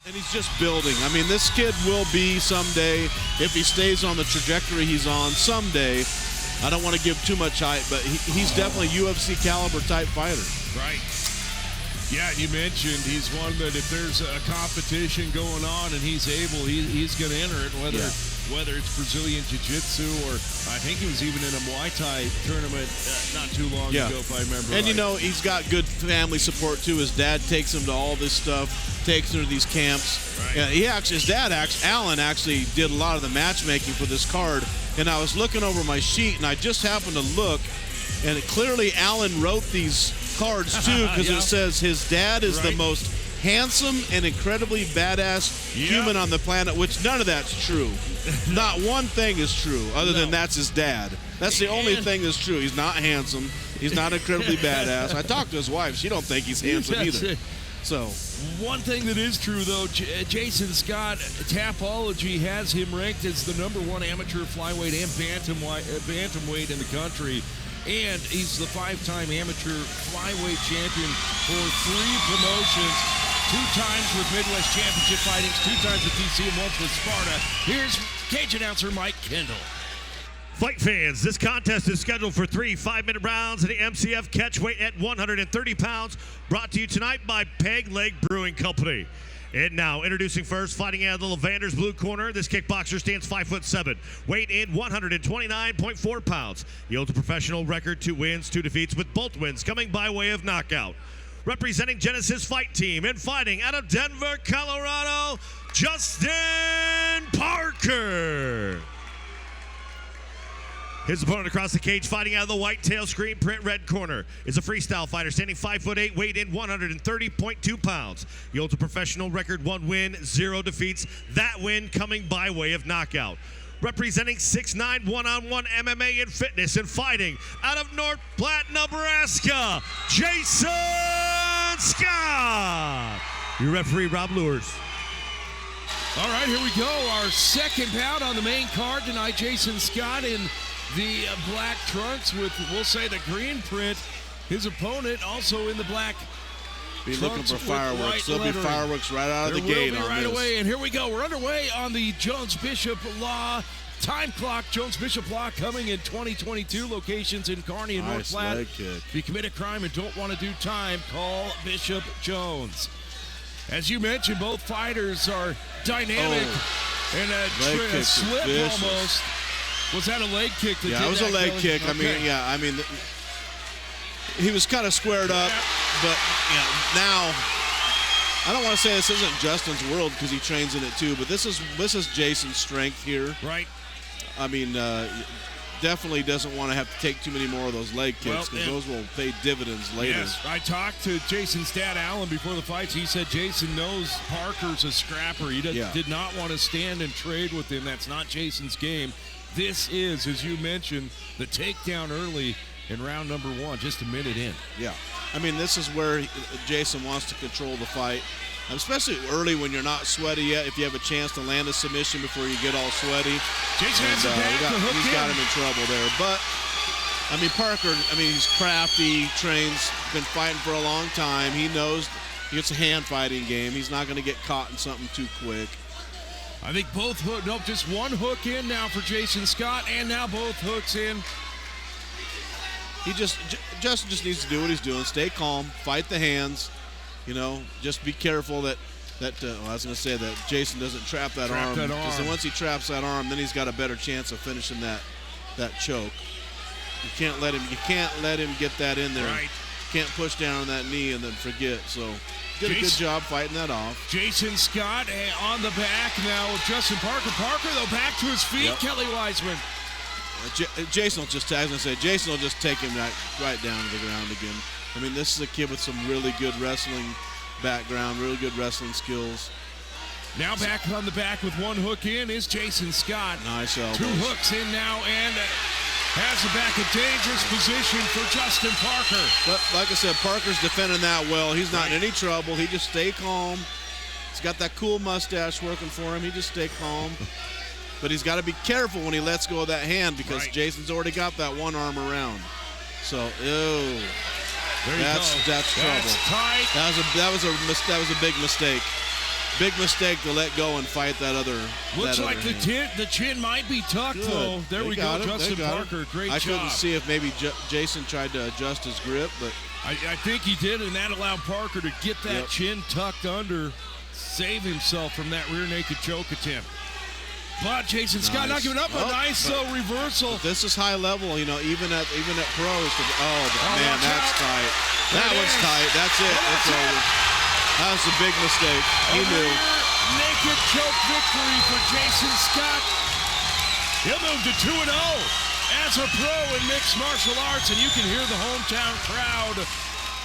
And he's just building. I mean, this kid will be someday, if he stays on the trajectory he's on someday, I don't want to give too much hype, but he's definitely a UFC caliber type fighter. Right. Yeah, you mentioned he's one that if there's a competition going on and he's able, he's going to enter it, whether it's Brazilian Jiu-Jitsu or I think he was even in a Muay Thai tournament not too long ago, if I remember right. And, you know, he's got good family support, too. His dad takes him to all this stuff, takes him to these camps. Right. His dad, Alan, actually did a lot of the matchmaking for this card. And I was looking over my sheet, and I just happened to look, and clearly Alan wrote these cards, too, because it says his dad is the most handsome and incredibly badass human on the planet, which none of that's true. Not one thing is true other than that's his dad. That's the only thing that's true. He's not handsome. He's not incredibly badass. I talked to his wife. She don't think he's handsome either. So one thing that is true, though, Jayson Scott, Tapology has him ranked as the #1 amateur flyweight and bantamweight in the country. And he's the 5-time amateur flyweight champion for 3 promotions, 2 times with Midwest Championship Fightings, 2 times with DC, and once with Sparta. Here's cage announcer Mike Kendall. Fight fans, this contest is scheduled for 3 5-minute rounds at the MCF catchweight at 130 pounds, brought to you tonight by Peg Leg Brewing Company. And now, introducing first, fighting out of the Lavenders blue corner, this kickboxer stands 5'7", weight in 129.4 pounds. He holds a professional record, 2 wins, 2 defeats, with both wins coming by way of knockout. Representing Genesis Fight Team and fighting out of Denver, Colorado, Justin Parker. His opponent across the cage, fighting out of the white tail screen print red corner, is a freestyle fighter standing 5'8", weighed in 130.2 pounds. He holds a professional record, 1 win, 0 defeats. That win coming by way of knockout. Representing 6'9", one-on-one MMA and fitness and fighting out of North Platte, Nebraska, Jayson Scott. Your referee, Rob Lewis. All right, here we go. Our second bout on the main card tonight. Jayson Scott in the black trunks with, we'll say, the green print. His opponent also in the black be looking for fireworks. There'll be fireworks right out of the gate on right this. away. And here we go. We're underway on the Jones-Bishop Law time clock. Jones-Bishop Law coming in 2022. Locations in Kearney and North Platte. If you commit a crime and don't want to do time, call Bishop Jones. As you mentioned, both fighters are dynamic. And a slip almost. Was that a leg kick? Yeah, it was a leg kick. Okay. I mean, he was kind of squared up, but now I don't want to say this isn't Justin's world because he trains in it too, but this is Jason's strength here. Right. I mean, definitely doesn't want to have to take too many more of those leg kicks because those will pay dividends later. Yes, I talked to Jason's dad, Alan, before the fights. He said Jayson knows Parker's a scrapper. He did not want to stand and trade with him. That's not Jason's game. This is, as you mentioned, the takedown early in round number 1, just a minute in. Yeah. I mean, this is where Jayson wants to control the fight, especially early when you're not sweaty yet. If you have a chance to land a submission before you get all sweaty. Jayson has the back, he's got him in trouble there. But, I mean, Parker, he's crafty, trains, been fighting for a long time. He knows it's a hand fighting game. He's not going to get caught in something too quick. I think both just one hook in now for Jayson Scott, and now both hooks in. Justin just needs to do what he's doing. Stay calm, fight the hands. Just be careful that I was going to say that Jayson doesn't trap that arm. Because once he traps that arm, then he's got a better chance of finishing that choke. You can't let him get that in there. Right. Can't push down on that knee and then forget. So did a good job fighting that off. Jayson Scott on the back now with Justin Parker. Parker, though, back to his feet. Yep. Kelly Wiseman. Jayson will just take him right down to the ground again. I mean, this is a kid with some really good wrestling background, really good wrestling skills. Now back on the back with one hook in is Jayson Scott. Nice elbows. 2 hooks in now and has the back, a dangerous position for Justin Parker. But like I said, Parker's defending that well. He's not in any trouble. He just stay calm. He's got that cool mustache working for him. He just stay calm. But he's got to be careful when he lets go of that hand because Jason's already got that one arm around. So, that's trouble. That's tight. That was a big mistake. Big mistake to let go and fight that other. Looks that like other the chin might be tucked, though. There we go, Justin Parker. Great job. I couldn't see if maybe Jayson tried to adjust his grip, but I think he did, and that allowed Parker to get that chin tucked under, save himself from that rear naked choke attempt. But Jayson Scott not giving up. A nice reversal. This is high level, you know, even at pros. Man, that's tight. That was tight. That's it. It's over. That was a big mistake. He knew. Naked choke victory for Jayson Scott. He'll move to 2-0 as a pro in mixed martial arts, and you can hear the hometown crowd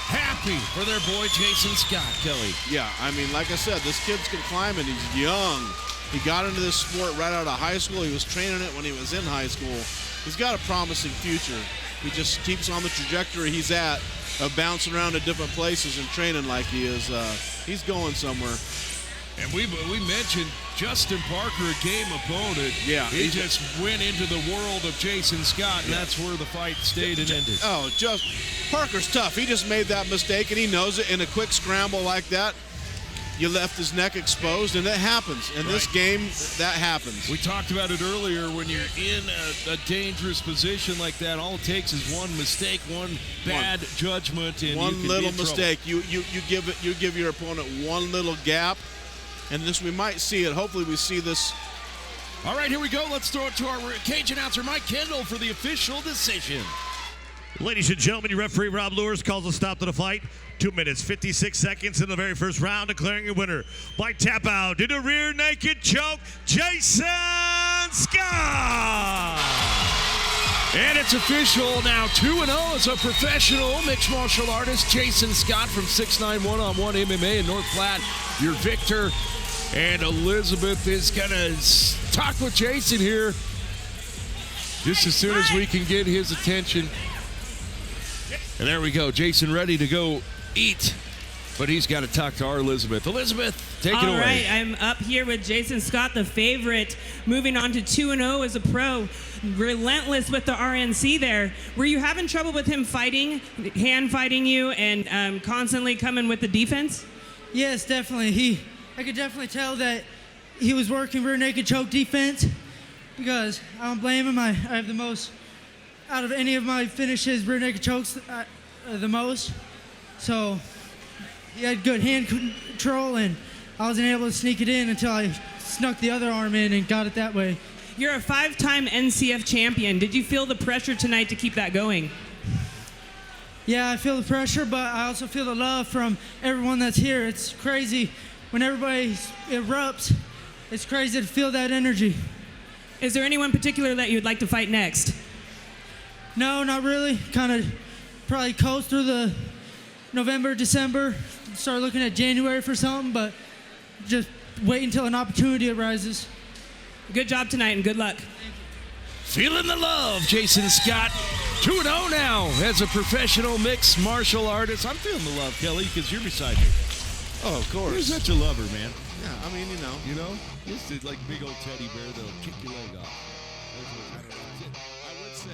happy for their boy Jayson Scott, Kelly. Yeah, I mean, like I said, this kid's can climb, and he's young. He got into this sport right out of high school. He was training it when he was in high school. He's got a promising future. He just keeps on the trajectory he's at of bouncing around to different places and training like he is. He's going somewhere. And we mentioned Justin Parker, a game opponent. Yeah. He just went into the world of Jayson Scott, and that's where the fight stayed and ended. Oh, Parker's tough. He just made that mistake, and he knows it. In a quick scramble like that, you left his neck exposed, and it happens. In this game, that happens. We talked about it earlier. When you're in a dangerous position like that, all it takes is one mistake, one bad judgment, and one little mistake. You give your opponent one little gap, and we might see it. Hopefully, we see this. All right, here we go. Let's throw it to our cage announcer, Mike Kendall, for the official decision. Ladies and gentlemen, your referee, Rob Lewis, calls a stop to the fight. 2 minutes, 56 seconds in the very first round, declaring a winner by tap out due to rear naked choke, Jayson Scott. And it's official now, 2-0 as a professional mixed martial artist, Jayson Scott from 6'9" one-on-one MMA in North Platte, your victor. And Elizabeth is going to talk with Jayson here just as soon as we can get his attention. And there we go. Jayson ready to go eat, but he's got to talk to our Elizabeth. Elizabeth, take it away. All right, I'm up here with Jayson Scott, the favorite, moving on to 2-0 as a pro. Relentless with the RNC there. Were you having trouble with him fighting, hand fighting you, and constantly coming with the defense? Yes, definitely. I could definitely tell that he was working rear naked choke defense, because I don't blame him. I have the most out of any of my finishes, rear naked chokes the most. So he had good hand control, and I wasn't able to sneak it in until I snuck the other arm in and got it that way. You're a 5-time NCF champion. Did you feel the pressure tonight to keep that going? Yeah, I feel the pressure, but I also feel the love from everyone that's here. It's crazy. When everybody erupts, it's crazy to feel that energy. Is there anyone particular that you'd like to fight next? No, not really. Kind of probably coast through the November, December, start looking at January for something, but just wait until an opportunity arises. Good job tonight and good luck. Feeling the love, Jayson Scott. 2-0 now as a professional mixed martial artist. I'm feeling the love, Kelly, because you're beside me. Oh, of course. You're such a lover, man. Yeah, I mean, You know? Just like a big old teddy bear that'll kick your leg off. I would say.